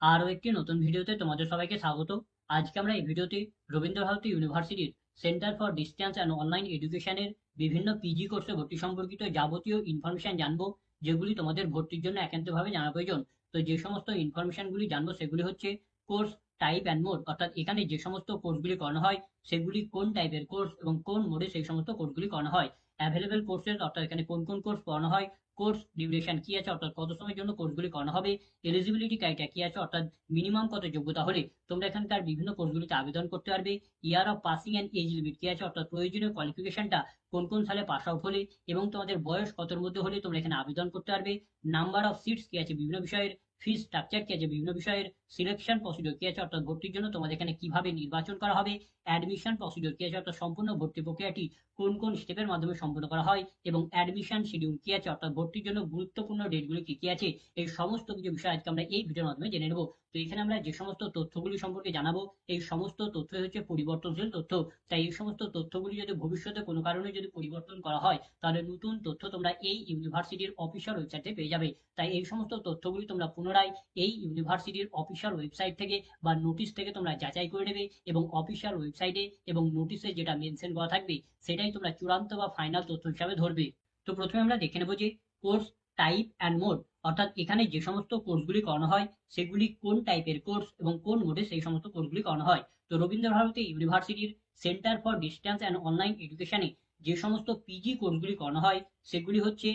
আরও একটি নতুন ভিডিওতে তোমাদের সবাইকে স্বাগত। আজকে আমরা এই ভিডিওতে রবীন্দ্রভারতী ইউনিভার্সিটির centre for distance and online এডুকেশনের বিভিন্ন পিজি কোর্সে ভর্তি সম্পর্কিত যাবতীয় ইনফরমেশন জানবো, যেগুলি তোমাদের ভর্তির জন্য একান্তভাবে জানা প্রয়োজন। তো যে সমস্ত ইনফরমেশনগুলি জানবো সেগুলি হচ্ছে কোর্স টাইপ অ্যান্ড মোড, অর্থাৎ এখানে যে সমস্ত কোর্সগুলি করানো হয় সেগুলি কোন টাইপের কোর্স এবং কোন মোডে সেই সমস্ত কোর্সগুলি করানো হয়। অ্যাভেলেবেল কোর্সেস, অর্থাৎ এখানে কোন কোন কোর্স পড়ানো হয়, কোর্স ডিউরেশন কি আছে, অর্থাৎ কত সময়ের জন্য কোর্সগুলি করানো হবে, এলিজিবিলিটি ক্রাইটেরিয়া কি আছে, অর্থাৎ মিনিমাম কত যোগ্যতা হলে তোমরা এখানকার বিভিন্ন কোর্সগুলিতে আবেদন করতে পারবে, year of passing and age limit কি আছে, অর্থাৎ প্রয়োজনীয় কোয়ালিফিকেশনটা কোন কোন সালে পাস আউট হলে এবং তোমাদের বয়স কতর মধ্যে হলে তোমরা এখানে আবেদন করতে পারবে, নাম্বার অফ সিটস কি আছে বিভিন্ন বিষয়ের, ফি স্ট্রাকচার কি আছে বিভিন্ন বিষয়ের, সিলেকশন প্রসিডিওর কি আছে, অর্থাৎ ভর্তির জন্য তোমাদের এখানে কিভাবে নির্বাচন করা হবে, অ্যাডমিশন প্রসিডিওর কি আছে, অর্থাৎ সম্পূর্ণ ভর্তি প্রক্রিয়াটি কোন কোন স্টেপের মাধ্যমে সম্পন্ন করা হয়, এবং অ্যাডমিশন শিডিউল কি আছে, অর্থাৎ ভর্তির জন্য গুরুত্বপূর্ণ ডেটগুলি কি কি আছে, এই সমস্ত কিছু বিষয় আজকে আমরা এই ভিডিওর মাধ্যমে জেনে নেব। তো এখানে আমরা যে সমস্ত তথ্যগুলি সম্পর্কে জানাবো, এই সমস্ত তথ্যই হচ্ছে পরিবর্তনশীল তথ্য। তাই এই সমস্ত তথ্যগুলি যদি ভবিষ্যতে কোনো কারণে যদি পরিবর্তন করা হয়, তাহলে নতুন তথ্য তোমরা এই ইউনিভার্সিটির অফিসিয়াল ওয়েবসাইটে পেয়ে যাবে। তাই এই সমস্ত তথ্যগুলি তোমরা পুনরায় এই ইউনিভার্সিটির অফিসিয়াল ওয়েবসাইট থেকে বা নোটিশ থেকে তোমরা যাচাই করে নেবে, এবং অফিসিয়াল ওয়েবসাইটে এবং নোটিশে যেটা মেনশন করা থাকবে সেটাই তোমরা চূড়ান্ত বা ফাইনাল তথ্য হিসাবে ধরবে। তো প্রথমে আমরা দেখে নেব যে কোর্স টাইপ অ্যান্ড মোড, অর্থাৎ এখানে যে সমস্ত কোর্সগুলি করানো হয় সেগুলি কোন টাইপের কোর্স এবং কোন মোডে সেই সমস্ত কোর্সগুলি করানো হয়। তো রবীন্দ্রভারতী ইউনিভার্সিটির centre for distance and online এডুকেশনে যে সমস্ত পিজি কোর্সগুলি করানো হয় সেগুলি হচ্ছে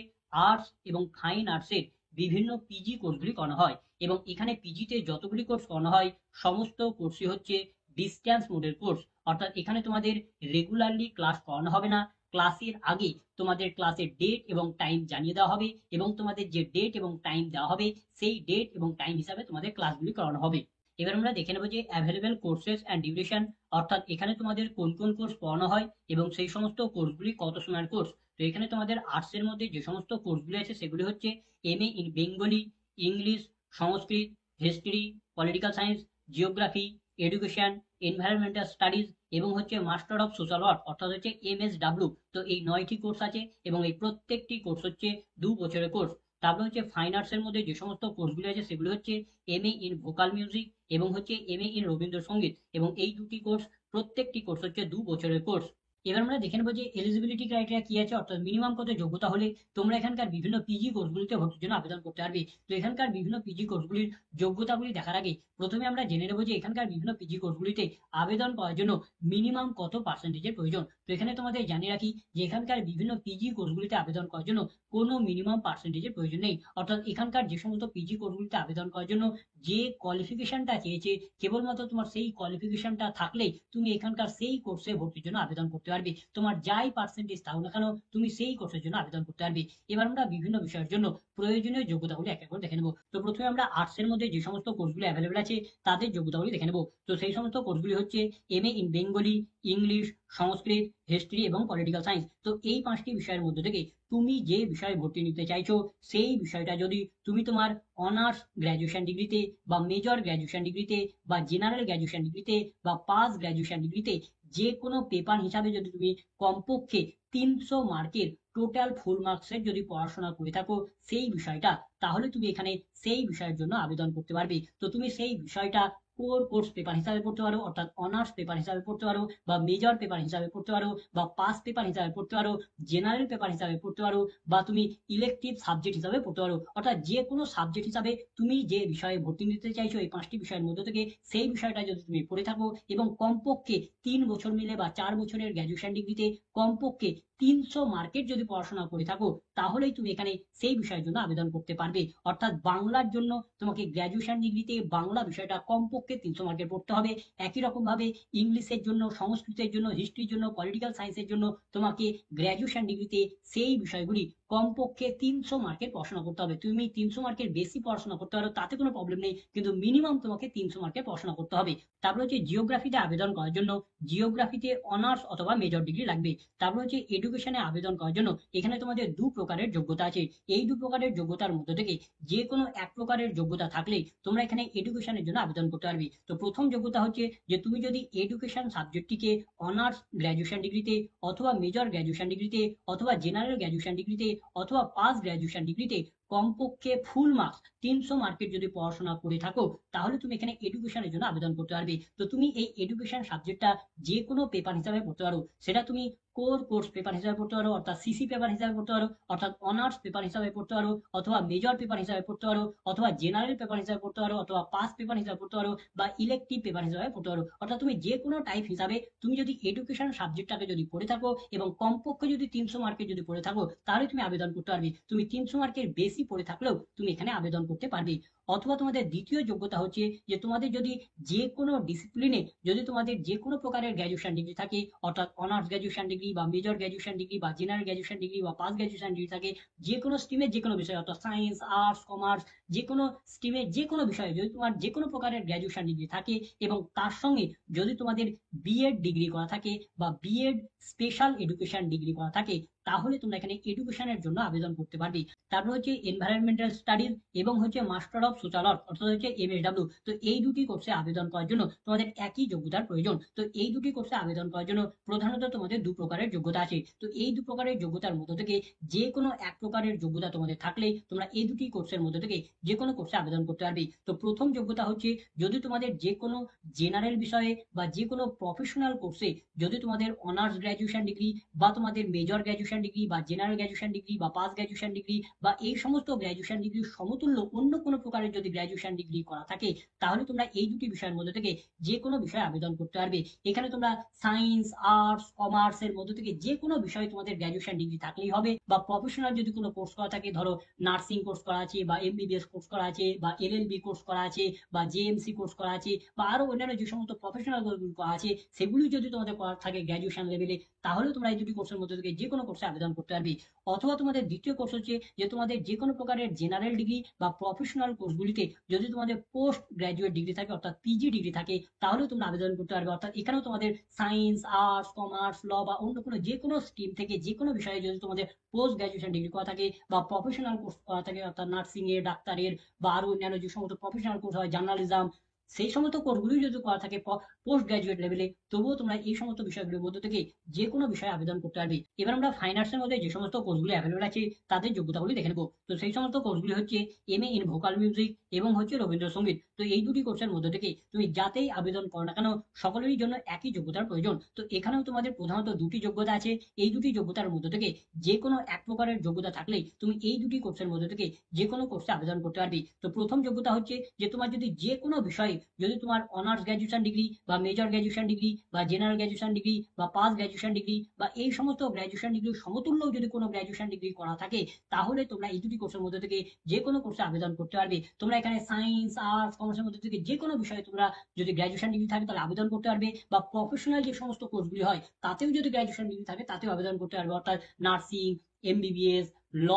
আর্টস এবং ফাইন আর্টসের বিভিন্ন পিজি কোর্সগুলি করানো হয়, এবং এখানে পিজিতে যতগুলি কোর্স করানো হয় সমস্ত কোর্সই হচ্ছে ডিস্টেন্স মোডের কোর্স, অর্থাৎ এখানে তোমাদের রেগুলারলি ক্লাস করানো হবে না। ক্লাসের আগে তোমাদের ক্লাসের ডেট এবং টাইম জানিয়ে দেওয়া হবে, এবং তোমাদের যে ডেট এবং টাইম দেওয়া হবে সেই ডেট এবং টাইম হিসাবে তোমাদের ক্লাসগুলি করানো হবে। এবার আমরা দেখে নেবো যে অ্যাভেলেবেল কোর্সেস অ্যান্ড ডিউরেশন, অর্থাৎ এখানে তোমাদের কোন কোন কোর্স পড়ানো হয় এবং সেই সমস্ত কোর্সগুলি কত সময়ের কোর্স। তো এখানে তোমাদের আর্টসের মধ্যে যে সমস্ত কোর্সগুলি আছে সেগুলি হচ্ছে MA in Bengali, English, Sanskrit, history, political science, geography, education, environmental studies, এবং হচ্ছে মাস্টার অফ সোশ্যাল ওয়ার্ক, অর্থাৎ হচ্ছে MSW। তো এই 9টি কোর্স আছে এবং এই প্রত্যেকটি কোর্স হচ্ছে 2 বছরের কোর্স। তারপরে হচ্ছে ফাইন আর্টসের মধ্যে যে সমস্ত কোর্সগুলি আছে সেগুলো হচ্ছে এমএ ইন ভোকাল মিউজিক এবং হচ্ছে এমএ ইন রবীন্দ্রসঙ্গীত, এবং এই দুটি কোর্স প্রত্যেকটি কোর্স হচ্ছে 2 বছরের কোর্স। এবার আমরা দেখে নেবো যে এলিজিবিলিটি ক্রাইটেরিয়া কি আছে, অর্থাৎ মিনিমাম কত যোগ্যতা হলে তোমরা এখানকার বিভিন্ন পিজি কোর্সগুলিতে ভর্তির জন্য আবেদন করতে পারবে। তো এখানকার বিভিন্ন পিজি কোর্সগুলির যোগ্যতাগুলি দেখার আগে প্রথমে আমরা জেনে নেবো যে এখানকার বিভিন্ন পিজি কোর্সগুলিতে আবেদন করার জন্য মিনিমাম কত পার্সেন্টেজের প্রয়োজন। তো এখানে তোমাদের জানিয়ে রাখি যে এখানকার বিভিন্ন পিজি কোর্সগুলিতে আবেদন করার জন্য কোনো মিনিমাম পার্সেন্টেজের প্রয়োজন নেই, অর্থাৎ এখানকার যে সমস্ত পিজি কোর্সগুলিতে আবেদন করার জন্য যে কোয়ালিফিকেশনটা চেয়েছে কেবলমাত্র তোমার সেই কোয়ালিফিকেশনটা থাকলেই তুমি এখানকার সেই কোর্সে ভর্তির জন্য আবেদন করতে পারবে। তোমার যাই পার্সেন্টেজ থাকুক না কেন তুমি সেই কোর্সের জন্য আবেদন করতে পারবে। এবার আমরা বিভিন্ন বিষয়ের জন্য প্রয়োজনীয় যোগ্যতাগুলি এক এক করে দেখে নেব। তো প্রথমে আমরা আর্টসের মধ্যে যে সমস্ত কোর্সগুলি অ্যাভেলেবেল আছে তাদের যোগ্যতাগুলি দেখে নেব। তো সেই সমস্ত কোর্সগুলি হচ্ছে MA in Bengali, English, Sanskrit, history এবং পলিটিক্যাল সায়েন্স। তো এই 5টি বিষয়ের মধ্যে থেকে তুমি যে বিষয়ে ভর্তি নিতে চাইছো সেই বিষয়টা যদি তুমি তোমার অনার্স গ্র্যাজুয়েশন ডিগ্রিতে বা মেজর গ্র্যাজুয়েশন ডিগ্রিতে বা জেনারেল গ্র্যাজুয়েশন ডিগ্রিতে বা পাস গ্র্যাজুয়েশন ডিগ্রিতে যে কোনো পেপার হিসাবে যদি তুমি কমপক্ষে 300 মার্কের টোটাল ফুল মার্কসের যদি পড়াশোনা করে থাকো সেই বিষয়টা, তাহলে তুমি এখানে সেই বিষয়ের জন্য আবেদন করতে পারবে। তো তুমি সেই বিষয়টা কোর কোর্স পেপার হিসাবে পড়তে পারো, অর্থাৎ অনার্স পেপার হিসাবে পড়তে পারো, বা মেজর পেপার হিসাবে পড়তে পারো, বা পাস পেপার হিসাবে পড়তে পারো, জেনারেল পেপার হিসাবে পড়তে পারো, বা তুমি ইলেকটিভ সাবজেক্ট হিসাবে পড়তে পারো, অর্থাৎ যে কোনো সাবজেক্ট হিসাবে তুমি যে বিষয়ে ভর্তি নিতে চাইছো এই 5টি বিষয়ের মধ্যে থেকে সেই বিষয়টা যদি তুমি পড়ে থাকো এবং কমপক্ষে 3 বছর মিলে বা 4 বছরের গ্র্যাজুয়েশন ডিগ্রিতে কমপক্ষে 300 মার্কের যদি পড়াশোনা করে থাকো তাহলেই তুমি এখানে সেই বিষয়ের জন্য আবেদন করতে পারবে। অর্থাৎ বাংলার জন্য তোমাকে গ্র্যাজুয়েশন ডিগ্রিতে বাংলা বিষয়টা কমপক্ষে 300 মার্কের পড়তে হবে। একই রকম ভাবে ইংলিশের জন্য, সংস্কৃতের জন্য, হিস্ট্রির জন্য, পলিটিক্যাল সায়েন্সের জন্য তোমাকে গ্র্যাজুয়েশন ডিগ্রিতে সেই বিষয়গুলি কমপক্ষে 300 মার্কের পড়াশোনা করতে হবে। তুমি 300 মার্কের বেশি পড়াশোনা করতে পারো, তাতে কোনো প্রবলেম নেই, কিন্তু মিনিমাম তোমাকে 300 মার্কের পড়াশোনা করতে হবে। তারপর হচ্ছে জিওগ্রাফিতে আবেদন করার জন্য জিওগ্রাফিতে অনার্স অথবা মেজর ডিগ্রি লাগবে। তারপর হচ্ছে এডুকেশনে আবেদন করার জন্য এখানে তোমাদের 2 প্রকারের যোগ্যতা আছে। এই 2 প্রকারের যোগ্যতার মধ্যে থেকে যে কোনো এক প্রকারের যোগ্যতা থাকলেই তোমরা এখানে এডুকেশনের জন্য আবেদন করতে পারবে। তো প্রথম যোগ্যতা হচ্ছে যে তুমি যদি এডুকেশন সাবজেক্টটিকে অনার্স গ্র্যাজুয়েশন ডিগ্রিতে অথবা মেজর গ্র্যাজুয়েশন ডিগ্রিতে অথবা জেনারেল গ্র্যাজুয়েশন ডিগ্রিতে অথবা পাস গ্র্যাজুয়েশন ডিগ্রিতে কমপক্ষে ফুল মার্কস 300 মার্কের যদি পড়াশোনা করে থাকো, তাহলে তুমি এখানে এডুকেশনের জন্য আবেদন করতে পারবে। তো তুমি এই এডুকেশন সাবজেক্টটা যে কোনো পেপার হিসাবে পড়তে পারো, সেটা তুমি কোর কোর্স পেপার হিসাবে পড়তে পারো, অর্থাৎ সিসি পেপার হিসাবে পড়তে পারো, অর্থাৎ অনার্স পেপার হিসাবে পড়তে পারো, অথবা মেজর পেপার হিসাবে পড়তে পারো, অথবা জেনারেল পেপার হিসাবে পড়তে পারো, অথবা পাস পেপার হিসাবে পড়তে পারো, বা ইলেকটিভ পেপার হিসাবে পড়তে পারো। অর্থাৎ তুমি যে কোনো টাইপ হিসাবে তুমি যদি এডুকেশন সাবজেক্টটাকে যদি পড়ে থাকো এবং কমপক্ষে যদি 300 মার্কের যদি পড়ে থাকো, তাহলে তুমি আবেদন করতে পারবে। তুমি 300 মার্কের বেশি পড়ে থাকলেও তুমি এখানে আবেদন করতে পারবে। অথবা তোমাদের দ্বিতীয় যোগ্যতা হচ্ছে যে তোমাদের যদি যে কোনো ডিসিপ্লিনে যদি তোমাদের যে কোনো প্রকারের গ্র্যাজুয়েশন ডিগ্রি থাকে, অর্থাৎ অনার্স গ্র্যাজুয়েশন ডিগ্রি বা মেজর গ্র্যাজুয়েশন ডিগ্রি বা জেনারেল গ্র্যাজুয়েশন ডিগ্রি বা পাস গ্র্যাজুয়েশন ডিগ্রি থাকে, যে কোনো স্ট্রিমের যে কোনো বিষয়, অর্থাৎ সায়েন্স, আর্টস, কমার্স, যে কোনো স্ট্রিমের যে কোনো বিষয়ে যদি তোমার যে কোনো প্রকারের গ্র্যাজুয়েশন ডিগ্রি থাকে এবং তার সঙ্গে যদি তোমাদের বিএড ডিগ্রি করা থাকে বা বিএড স্পেশাল এডুকেশন ডিগ্রি করা থাকে, তাহলে তোমরা এখানে এডুকেশনের জন্য আবেদন করতে পারবে। তারপর হচ্ছে এনভায়রনমেন্টাল স্টাডিজ এবং হচ্ছে মাস্টার অফ সোশ্যাল ওয়ার্ক, অর্থাৎ হচ্ছে এমএসডব্লিউ। তো এই দুটি কোর্সে আবেদন করার জন্য তোমাদের একই যোগ্যতার প্রয়োজন। তো এই দুটি কোর্সে আবেদন করার জন্য প্রধানত তোমাদের দু প্রকারের যোগ্যতা আছে। তো এই দু প্রকারের যোগ্যতার মধ্য থেকে যে কোনো এক প্রকারের যোগ্যতা তোমাদের থাকলেই তোমরা এই দুটি কোর্সের মধ্য থেকে যে কোনো কোর্সে আবেদন করতে পারবে। তো প্রথম যোগ্যতা হচ্ছে যদি তোমাদের যে কোনো জেনারেল বিষয়ে বা যে কোনো প্রফেশনাল কোর্সে যদি তোমাদের অনার্স গ্র্যাজুয়েশন ডিগ্রি বা তোমাদের মেজর গ্র্যাজুয়েশন ডিগ্রি বা জেনারেল গ্র্যাজুয়েশন ডিগ্রি বা পাস গ্র্যাজুয়েশন ডিগ্রি বা এই সমস্ত গ্র্যাজুয়েশন ডিগ্রির সমতুল্য অন্য কোনো প্রকারের যদি গ্র্যাজুয়েশন ডিগ্রি করা থাকে, তাহলে তোমরা এই দুটি বিষয়ের মধ্যে থেকে যে কোনো বিষয়ে আবেদন করতে পারবে। এখানে তোমরা সায়েন্স, আর্টস, কমার্স এর মধ্যে থেকে যে কোনো বিষয়ে তোমাদের গ্র্যাজুয়েশন ডিগ্রি থাকলেই হবে। বা প্রফেশনাল যদি কোনো কোর্স করা থাকে, ধরো নার্সিং কোর্স করা আছে বা এমবিবিএস কোর্স করা আছে বা এলএলবি কোর্স করা আছে বা জেএমসি কোর্স করা আছে বা আরো অন্যান্য যে সমস্ত প্রফেশনাল কোর্সগুলো করা আছে, সেগুলি যদি তোমাদের করা থাকে গ্র্যাজুয়েশন লেভেলে, তাহলে তোমরা এই দুটি কোর্সের মধ্যে থেকে যে কোনো কোর্সে আবেদন করতে পারবে। অথবা তোমাদের দ্বিতীয় কোর্স হচ্ছে যে তোমাদের যে কোনো প্রকারের জেনারেল ডিগ্রি বা প্রফেশনাল কোর্সগুলিতে যদি তোমাদের পোস্ট গ্র্যাজুয়েট ডিগ্রি থাকে, অর্থাৎ পিজি ডিগ্রি থাকে, তাহলেও তোমরা আবেদন করতে পারবে। অর্থাৎ এখানেও তোমাদের সায়েন্স, আর্টস, কমার্স, ল বা অন্য কোনো যে কোনো স্ট্রিম থেকে যে কোনো বিষয়ে যদি তোমাদের পোস্ট গ্র্যাজুয়েশন ডিগ্রি করা থাকে বা প্রফেশনাল কোর্স করা থাকে, অর্থাৎ নার্সিং এর, ডাক্তারের বা আরো অন্যান্য যে সমস্ত প্রফেশনাল কোর্স হয়, জার্নালিজম, সেই সমস্ত কোর্সগুলি যদি করা থাকে পোস্ট গ্রাজুয়েট লেভেলে, তবুও তোমরা এই সমস্ত বিষয়গুলোর মধ্যে থেকে যে কোনো বিষয়ে আবেদন করতে পারবে। এবার আমরা ফাইন আর্টসের মধ্যে যে সমস্ত কোর্সগুলি অ্যাভেলেবল আছে তাদের যোগ্যতাগুলি দেখে নেবো। তো সেই সমস্ত কোর্সগুলি হচ্ছে এমএ ইন ভোকাল মিউজিক এবং হচ্ছে রবীন্দ্রসঙ্গীত। তো এই দুটি কোর্সের মধ্যে থেকে তুমি যাতেই আবেদন করো না কেন, সকলেরই জন্য একই যোগ্যতার প্রয়োজন। তো এখানেও তোমাদের প্রধানত দুটি যোগ্যতা আছে। এই দুটি যোগ্যতার মধ্যে থেকে যে কোনো এক প্রকারের যোগ্যতা থাকলেই তুমি এই দুটি কোর্সের মধ্যে থেকে যে কোনো কোর্সে আবেদন করতে পারবে। তো প্রথম যোগ্যতা হচ্ছে যে তোমার যদি যে কোনো বিষয়ে যদি তোমার অনার্স গ্র্যাজুয়েশন ডিগ্রি বা মেজর গ্র্যাজুয়েশন ডিগ্রি বা জেনারেল গ্র্যাজুয়েশন ডিগ্রি বা পাস গ্র্যাজুয়েশন ডিগ্রি বা এই সমস্ত গ্র্যাজুয়েশন ডিগ্রি সমতুল্য যদি কোনো গ্র্যাজুয়েশন ডিগ্রি করা থাকে, তাহলে তোমরা এই দুটি কোর্সের মধ্যে থেকে যে কোনো কোর্সে আবেদন করতে পারবে। তোমরা এখানে সায়েন্স, আর্টস, কমার্সের মধ্যে থেকে যে কোনো বিষয়ে তোমরা যদি গ্র্যাজুয়েশন ডিগ্রি থাকে তাহলে আবেদন করতে পারবে, বা প্রফেশনাল যে সমস্ত কোর্সগুলি হয় তাতেও যদি গ্র্যাজুয়েশন ডিগ্রি থাকে তাতেও আবেদন করতে পারবে। অর্থাৎ নার্সিং, এমবিবিএস, ল,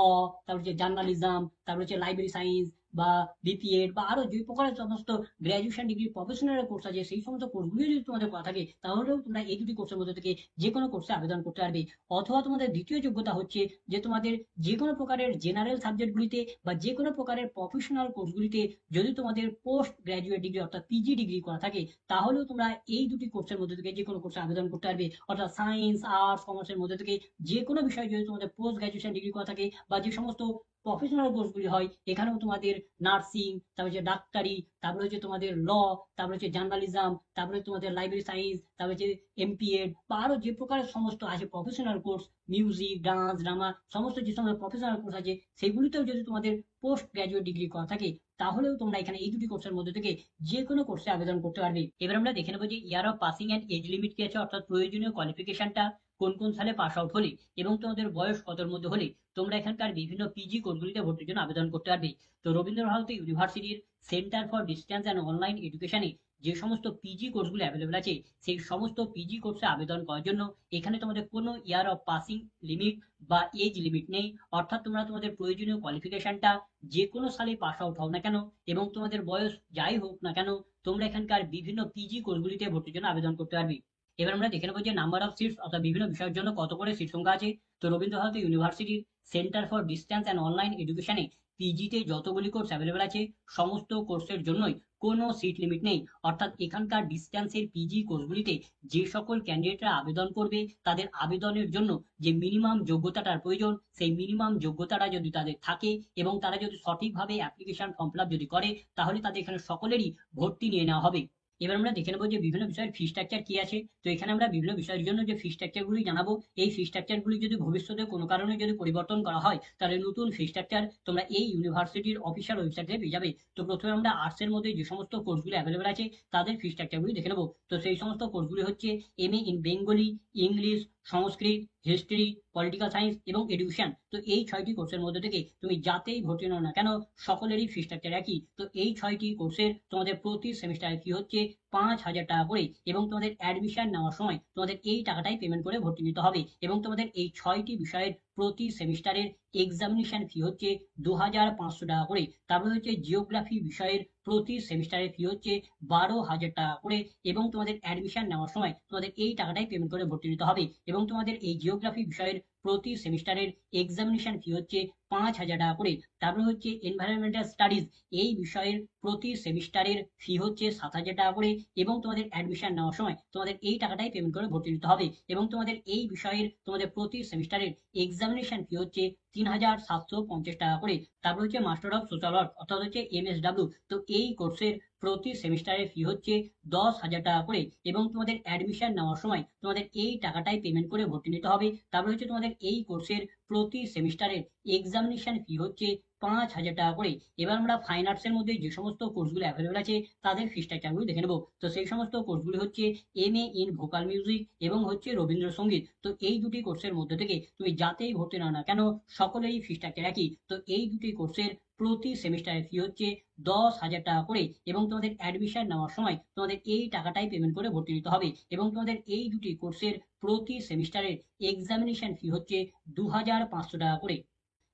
তারপর হচ্ছে জার্নালিজম, তারপর হচ্ছে লাইব্রেরি সায়েন্স বা বিপিএড বা আরো যে প্রকারের সমস্ত গ্র্যাজুয়েশন ডিগ্রি প্রফেশনাল কোর্স আছে, সেই সমস্ত কোর্সগুলি যদি তোমাদের করা থাকে, তাহলেও তোমরা এই দুটি কোর্সের মধ্যে থেকে যে কোনো কোর্সে আবেদন করতে পারবে। অথবা তোমাদের দ্বিতীয় যোগ্যতা হচ্ছে যে তোমাদের যে কোনো প্রকারের জেনারেল সাবজেক্টগুলিতে বা যে কোনো প্রকারের প্রফেশনাল কোর্সগুলিতে যদি তোমাদের পোস্ট গ্র্যাজুয়েট ডিগ্রি অর্থাৎ পিজি ডিগ্রি করা থাকে, তাহলেও তোমরা এই দুটি কোর্সের মধ্যে থেকে যে কোনো কোর্সে আবেদন করতে পারবে। অর্থাৎ সায়েন্স, আর্টস, কমার্সের মধ্যে থেকে যে কোনো বিষয়ে যদি তোমাদের পোস্ট গ্র্যাজুয়েশন ডিগ্রি করা থাকে বা যে সমস্ত প্রফেশনাল কোর্সগুলি হয়, এখানেও তোমাদের নার্সিং, তারপর হচ্ছে ডাক্তারি, তারপরে হচ্ছে তোমাদের ল, তারপরে হচ্ছে জার্নালিজম, তারপরে তোমাদের লাইব্রেরি সায়েন্স, তারপরে হচ্ছে এমপিএড বা আরো যে প্রকারের সমস্ত আছে professional course, music, dance, drama, সমস্ত যে সমস্ত প্রফেশনাল কোর্স আছে, সেগুলিতেও যদি তোমাদের পোস্ট গ্রাজুয়েট ডিগ্রি করা থাকে, তাহলেও তোমরা এখানে এই দুটি কোর্সের মধ্যে থেকে যে কোনো কোর্সে আবেদন করতে পারবে। এবার আমরা দেখে নেবো যে year of passing and age limit কি আছে, অর্থাৎ প্রয়োজনীয় কোয়ালিফিকেশনটা কোন কোন সালে পাস আউট হলে এবং তোমাদের বয়স কতর মধ্যে হলে তোমরা এখানকার বিভিন্ন পিজি কোর্সগুলিতে ভর্তির জন্য আবেদন করতে পারবে। তো রবীন্দ্র ভারতী ইউনিভার্সিটির centre for distance and online এডুকেশনে যে সমস্ত পিজি কোর্সগুলো অ্যাভেলেবল আছে, সেই সমস্ত পিজি কোর্সে আবেদন করার জন্য এখানে তোমাদের কোনো ইয়ার অফ পাসিং লিমিট বা এজ লিমিট নেই। অর্থাৎ তোমরা তোমাদের প্রয়োজনীয় কোয়ালিফিকেশনটা যে কোনো সালে পাস আউট হও না কেন এবং তোমাদের বয়স যাই হোক না কেন, তোমরা এখানকার বিভিন্ন পিজি কোর্সগুলিতে ভর্তির জন্য আবেদন করতে পারবে। এবার আমরা দেখে নেবো যে নাম্বার অফ সিটস অর্থাৎ বিভিন্ন বিষয়ের জন্য কত করে সিট সংখ্যা আছে। তো রবীন্দ্র ভারতী ইউনিভার্সিটির centre for distance and online এডুকেশনে পিজিতে যতগুলি কোর্স অ্যাভেলেবল আছে, সমস্ত কোর্সের জন্যই কোনো সিট লিমিট নেই। অর্থাৎ এখানকার ডিস্টেন্সের পিজি কোর্সগুলিতে যে সকল ক্যান্ডিডেটরা আবেদন করবে তাদের আবেদনের জন্য যে মিনিমাম যোগ্যতাটার প্রয়োজন, সেই মিনিমাম যোগ্যতাটা যদি তাদের থাকে এবং তারা যদি সঠিকভাবে অ্যাপ্লিকেশন ফর্ম ফিল আপ যদি করে, তাহলে তাদের এখানে সকলেরই ভর্তি নিয়ে নেওয়া হবে। এবার আমরা দেখে নেবো যে বিভিন্ন বিষয়ের ফি স্ট্রাকচার কি আছে। তো এখানে আমরা বিভিন্ন বিষয়ের জন্য যে ফি স্ট্রাকচারগুলি জানাবো, এই ফি স্ট্রাকচারগুলি যদি ভবিষ্যতে কোনো কারণে যদি পরিবর্তন করা হয়, তাহলে নতুন ফি স্ট্রাকচার তোমরা এই ইউনিভার্সিটির অফিসিয়াল ওয়েবসাইটে পেয়ে যাবে। তো প্রথমে আমরা আর্টসের মধ্যে যে সমস্ত কোর্সগুলি অ্যাভেলেবেল আছে তাদের ফি স্ট্রাকচারগুলি দেখে নেবো। তো সেই সমস্ত কোর্সগুলি হচ্ছে MA in Bengali, English, Sanskrit, history, political science এবং এডুকেশন। তো এই 6টি কোর্সের মধ্যে থেকে তুমি যাতেই ভর্তি নাও না কেন, সকলেরই ফি স্ট্রাকচার একই। তো এই 6টি কোর্সের তোমাদের প্রতি সেমিস্টারে ফি হচ্ছে 5,000 টাকা করে, এবং তোমাদের অ্যাডমিশন নেওয়ার সময় তোমাদের এই টাকাটাই পেমেন্ট করে ভর্তি নিতে হবে। এবং তোমাদের এই 6টি বিষয়ের প্রতি সেমিস্টারের এক্সামিনেশন ফি হচ্ছে 2,500 টাকা করে। তারপরে হচ্ছে জিওগ্রাফি বিষয়ের প্রতি সেমিস্টারের ফি হচ্ছে 12,000 টাকা করে, এবং তোমাদের অ্যাডমিশন নেওয়ার সময় তোমাদের এই টাকাটাই পেমেন্ট করে ভর্তি নিতে হবে। এবং তোমাদের এই জিওগ্রাফি বিষয়ের প্রতি সেমিস্টারের এক্সামিনেশন ফি হচ্ছে 5,000 টাকা করে। তারপরে হচ্ছে এনভায়রনমেন্টাল স্টাডিজ, এই বিষয়ের প্রতি সেমিস্টারের ফি হচ্ছে 7,000 টাকা করে, এবং তোমাদের অ্যাডমিশন নেওয়ার সময় তোমাদের এই টাকাটাই পেমেন্ট করে ভর্তি নিতে হবে। এবং তোমাদের এই বিষয়ের তোমাদের প্রতি সেমিস্টারের এক্সামিনেশন ফি হচ্ছে 3,750 টাকা করে। তারপর হচ্ছে মাস্টার অফ সোশ্যাল ওয়ার্ক অর্থাৎ হচ্ছে MSW, তো এই কোর্সের প্রতি সেমিস্টারের ফি হচ্ছে 10,000 টাকা করে, এবং তোমাদের অ্যাডমিশন নেওয়ার সময় তোমাদের এই টাকাটাই পেমেন্ট করে ভর্তি নিতে হবে। তারপর হচ্ছে তোমাদের এই কোর্সের প্রতি সেমিস্টারের এক্সামিনেশন ফি হচ্ছে 5,000 টাকা করে। এবার আমরা ফাইন আর্টসের মধ্যে যে সমস্ত কোর্সগুলো অ্যাভেলেবেল আছে তাদের ফি স্ট্রাকচারগুলো দেখে নেবো। তো সেই সমস্ত কোর্সগুলি হচ্ছে এমএ ইন ভোকাল মিউজিক এবং হচ্ছে রবীন্দ্রসঙ্গীত। তো এই দুটি কোর্সের মধ্যে থেকে তুমি যাতেই ভর্তি নাও না কেন, সকলেরই ফি স্ট্রাকচার একই। তো এই দুটি কোর্সের প্রতি সেমিস্টারের ফি হচ্ছে 10,000 টাকা করে, এবং তোমাদের অ্যাডমিশন নেওয়ার সময় তোমাদের এই টাকাটাই পেমেন্ট করে ভর্তি নিতে হবে। এবং তোমাদের এই দুটি কোর্সের প্রতি সেমিস্টারের এক্সামিনেশন ফি হচ্ছে 2,500 টাকা করে।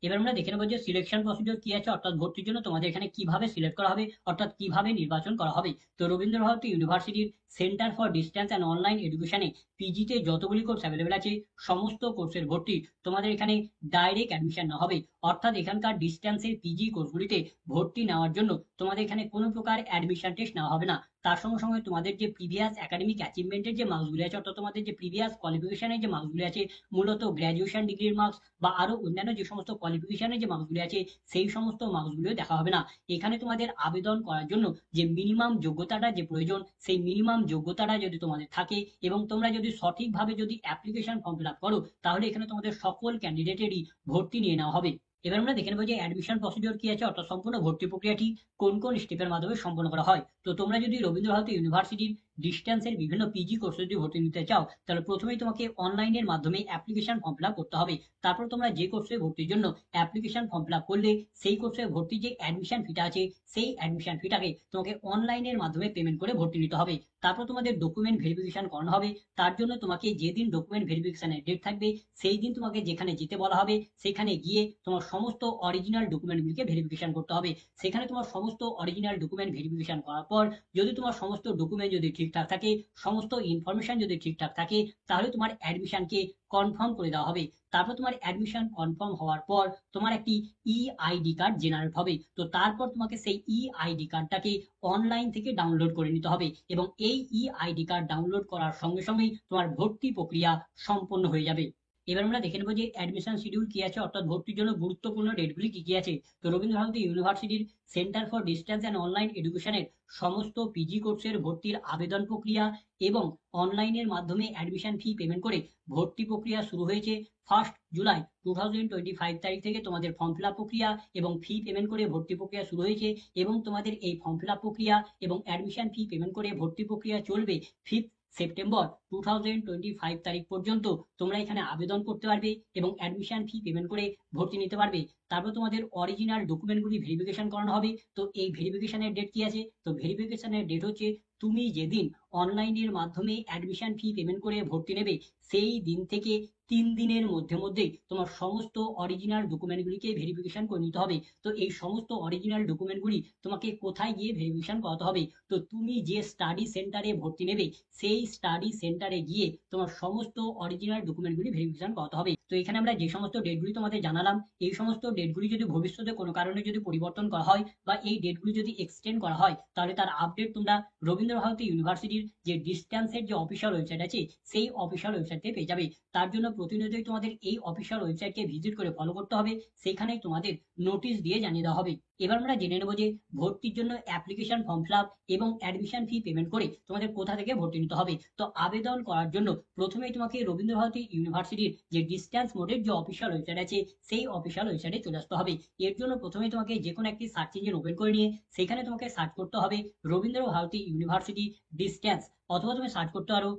এবার আমরা দেখে নেবো যে সিলেকশন প্রসিডিওর কি আছে, অর্থাৎ ভর্তির জন্য তোমাদের এখানে কিভাবে সিলেক্ট করা হবে, অর্থাৎ কিভাবে নির্বাচন করা হবে। তো রবীন্দ্র ভারতী ইউনিভার্সিটির centre for distance and online এডুকেশনে পিজিতে যতগুলি কোর্স অ্যাভেলেবেল আছে সমস্ত কোর্সের ভর্তি তোমাদের এখানে ডাইরেক্ট অ্যাডমিশন না হবে। অর্থাৎ এখানকার ডিস্টেন্সের পিজি কোর্সগুলিতে ভর্তি নেওয়ার জন্য তোমাদের এখানে কোনো প্রকার অ্যাডমিশন টেস্ট নেওয়া হবে না। তার সঙ্গে সঙ্গে তোমাদের যে প্রিভিয়াস একাডেমিক অ্যাচিভমেন্টের যে মার্কসগুলি আছে, অর্থাৎ তোমাদের যে প্রিভিয়াস কোয়ালিফিকেশনের যে মার্কসগুলি আছে, মূলত গ্র্যাজুয়েশন ডিগ্রির মার্কস বা আরো অন্যান্য যে সমস্ত কোয়ালিফিকেশনের যে মার্কসগুলি আছে, সেই সমস্ত মার্কসগুলিও দেখা হবে না। এখানে তোমাদের আবেদন করার জন্য যে মিনিমাম যোগ্যতাটা যে প্রয়োজন, সেই মিনিমাম যোগ্যতাটা যদি তোমাদের থাকে এবং তোমরা যদি সঠিকভাবে যদি অ্যাপ্লিকেশন ফর্ম ফিল আপ করো, তাহলে এখানে তোমাদের সকল ক্যান্ডিডেটেরই ভর্তি নিয়ে নেওয়া হবে। এবার আমরা দেখে নেবো যে অ্যাডমিশন প্রসিডিওর কি আছে, অর্থাৎ সম্পূর্ণ ভর্তি প্রক্রিয়াটি কোন কোন স্টেপের মাধ্যমে সম্পন্ন করা হয়। তো তোমরা যদি রবীন্দ্র ভারতী ইউনিভার্সিটির ডিস্টেন্সের বিভিন্ন পিজি কোর্সে যদি ভর্তি নিতে চাও, তাহলে প্রথমেই তোমাকে অনলাইনের মাধ্যমে অ্যাপ্লিকেশন ফর্ম ফিল আপ করতে হবে। তারপর তোমরা যে কোর্সে ভর্তির জন্য অ্যাপ্লিকেশন ফর্ম ফিল আপ করলে সেই কোর্সে ভর্তির যে অ্যাডমিশন ফিটা আছে, সেই অ্যাডমিশন ফিটাকে তোমাকে অনলাইনের মাধ্যমে পেমেন্ট করে ভর্তি নিতে হবে। তারপর তোমাদের ডকুমেন্ট ভেরিফিকেশন করানো হবে। তার জন্য তোমাকে যেদিন ডকুমেন্ট ভেরিফিকেশনের ডেট থাকবে, সেই দিন তোমাকে যেখানে যেতে বলা হবে সেখানে গিয়ে তোমার সমস্ত অরিজিনাল ডকুমেন্টগুলিকে ভেরিফিকেশন করতে হবে। সেখানে তোমার সমস্ত অরিজিনাল ডকুমেন্ট ভেরিফিকেশন করার পর যদি তোমার সমস্ত ডকুমেন্ট যদি ঠিকঠাক থাকে, সমস্ত ইনফরমেশন যদি ঠিকঠাক থাকে, তাহলে তোমার অ্যাডমিশনকে কনফার্ম করে দেওয়া হবে। তারপর তোমার অ্যাডমিশন কনফার্ম হওয়ার পর তোমার একটি ইআইডি কার্ড জেনারেট হবে। তো তারপর তোমাকে সেই ইআইডি কার্ডটাকে অনলাইন থেকে ডাউনলোড করে নিতে হবে, এবং এই ইআইডি কার্ড ডাউনলোড করার সঙ্গে সঙ্গেই তোমার ভর্তি প্রক্রিয়া সম্পন্ন হয়ে যাবে। এবার আমরা দেখে নেবো যে অ্যাডমিশন শিডিউল কি আছে, অর্থাৎ ভর্তির জন্য গুরুত্বপূর্ণ ডেটগুলি কি কি আছে। তো রবীন্দ্র ভারতী ইউনিভার্সিটির centre for distance and online এডুকেশনের সমস্ত পিজি কোর্সের ভর্তির আবেদন প্রক্রিয়া এবং অনলাইনের মাধ্যমে অ্যাডমিশন ফি পেমেন্ট করে ভর্তি প্রক্রিয়া শুরু হয়েছে 1 জুলাই 2025 তারিখ থেকে। তোমাদের ফর্ম ফিল আপ প্রক্রিয়া এবং ফি পেমেন্ট করে ভর্তি প্রক্রিয়া শুরু হয়েছে, এবং তোমাদের এই ফর্ম ফিল আপ প্রক্রিয়া এবং অ্যাডমিশন ফি পেমেন্ট করে ভর্তি প্রক্রিয়া চলবে 5 সেপ্টেম্বর 2025 তারিখ পর্যন্ত। তোমরা এখানে আবেদন করতে পারবে এবং অ্যাডমিশন ফি পেমেন্ট করে ভর্তি নিতে পারবে। তারপর তোমাদের অরিজিনাল ডকুমেন্টগুলি ভেরিফিকেশন করানো হবে। তো এই ভেরিফিকেশনের ডেট কি আছে, তো ভেরিফিকেশনের ডেট হচ্ছে তুমি যেদিন অনলাইনের মাধ্যমে অ্যাডমিশন ফি পেমেন্ট করে ভর্তি নেবে, সেই দিন থেকে 3 দিনের মধ্যে তোমার সমস্ত অরিজিনাল ডকুমেন্টগুলিকে ভেরিফিকেশন করে নিতে হবে। তো এই সমস্ত অরিজিনাল ডকুমেন্টগুলি তোমাকে কোথায় গিয়ে ভেরিফিকেশন করাতে হবে, তো তুমি যে স্টাডি সেন্টারে ভর্তি নেবে সেই স্টাডি সেন্টারে গিয়ে তোমার সমস্ত অরিজিনাল ডকুমেন্টগুলি ভেরিফিকেশন করাতে হবে। তো এখানে আমরা যে সমস্ত ডেটগুলি তোমাদের জানালাম, এই সমস্ত ডেটগুলি যদি ভবিষ্যতে কোনো কারণে যদি পরিবর্তন করা হয় বা এই ডেটগুলি যদি এক্সটেন্ড করা হয়, তাহলে তার আপডেট তোমরা রবীন্দ্রভারতী ইউনিভার্সিটির যে ডিস্টেন্সের যে অফিসিয়াল ওয়েবসাইট আছে সেই অফিসিয়াল ওয়েবসাইট থেকে পেয়ে যাবে। তার জন্য প্রতিনিয়তই তোমাদের এই অফিসিয়াল ওয়েবসাইটকে ভিজিট করে ফলো করতে হবে, সেখানেই তোমাদের নোটিশ দিয়ে জানিয়ে দেওয়া হবে। এবার আমরা জেনে নেব যে ভর্তির জন্য অ্যাপ্লিকেশন ফর্ম ফিল আপ এবং অ্যাডমিশন ফি পেমেন্ট করে তোমাদের কোথা থেকে ভর্তি নিতে হবে। তো আবেদন করার জন্য প্রথমেই তোমাকে রবীন্দ্রভারতী ইউনিভার্সিটির যে ডিস্টেন্স মোডের যে অফিসিয়াল ওয়েবসাইট আছে সেই অফিসিয়াল ওয়েবসাইটে চলে আসতে হবে। এর জন্য প্রথমেই তোমাকে যে কোনো একটি সার্চ ইঞ্জিন ওপেন করে নিয়ে সেখানে তোমাকে সার্চ করতে হবে রবীন্দ্রভারতী ইউনিভার্সিটি ডিস্টেন্স, অথবা তুমি সার্চ করতে পারো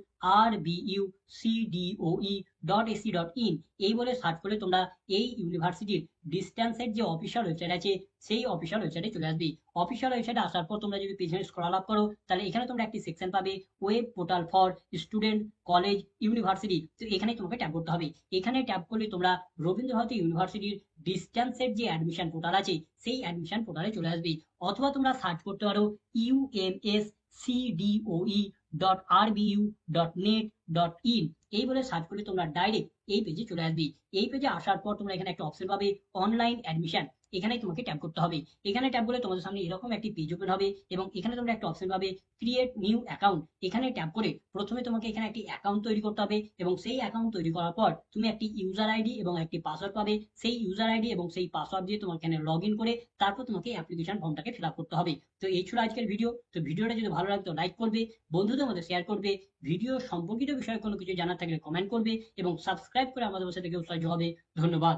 RBUCDOE.ac.in। এই বলে সার্চ করলে তোমরা এই ইউনিভার্সিটির ডিস্টেন্সের যে অফিসিয়াল ওয়েবসাইট আছে সেই অফিসিয়াল ওয়েবসাইটে চলে আসবে। অফিসিয়াল ওয়েবসাইটে আসার পর তোমরা যদি পেছনে স্ক্রল আপ করো, তাহলে এখানে তোমরা একটি সেকশন পাবে web portal for student college university. তো এখানে তোমাকে ট্যাপ করতে হবে। এখানে ট্যাপ করলে তোমরা রবীন্দ্রভারতী ইউনিভার্সিটির ডিস্টেন্সের যে অ্যাডমিশন পোর্টাল আছে সেই অ্যাডমিশন পোর্টালে চলে আসবে। অথবা তোমরা সার্চ করতে পারো umscdoe.rbu.net.in। এই বলে সার্চ করলে তোমরা ডাইরেক্ট এই পেজে চলে আসবে। এই পেজে আসার পর তোমরা এখানে একটা অপশন পাবে অনলাইন অ্যাডমিশন, এখানে তোমাকে ট্যাপ করতে হবে। এখানে ট্যাপ করলে তোমাদের সামনে এরকম একটি পেজ ওপেন হবে এবং এখানে তোমরা একটা অপশন পাবে ক্রিয়েট নিউ অ্যাকাউন্ট। এখানে ট্যাপ করে প্রথমে তোমাকে এখানে একটি অ্যাকাউন্ট তৈরি করতে হবে এবং সেই অ্যাকাউন্ট তৈরি করার পর তুমি একটি ইউজার আইডি এবং একটি পাসওয়ার্ড পাবে। সেই ইউজার আইডি এবং সেই পাসওয়ার্ড দিয়ে তোমার এখানে লগ ইন করে তারপর তোমাকে অ্যাপ্লিকেশন ফর্মটাকে ফিল আপ করতে হবে। তো এই ছিল আজকের ভিডিও। তো ভিডিওটা যদি ভালো লাগতো লাইক করবে, বন্ধুদের মধ্যে শেয়ার করবে, ভিডিও সম্পর্কিত বিষয়ে কোনো কিছু জানার থাকলে কমেন্ট করবে এবং সাবস্ক্রাইব করে আমাদের সাথে কেউ উৎসাহিত হবে। ধন্যবাদ।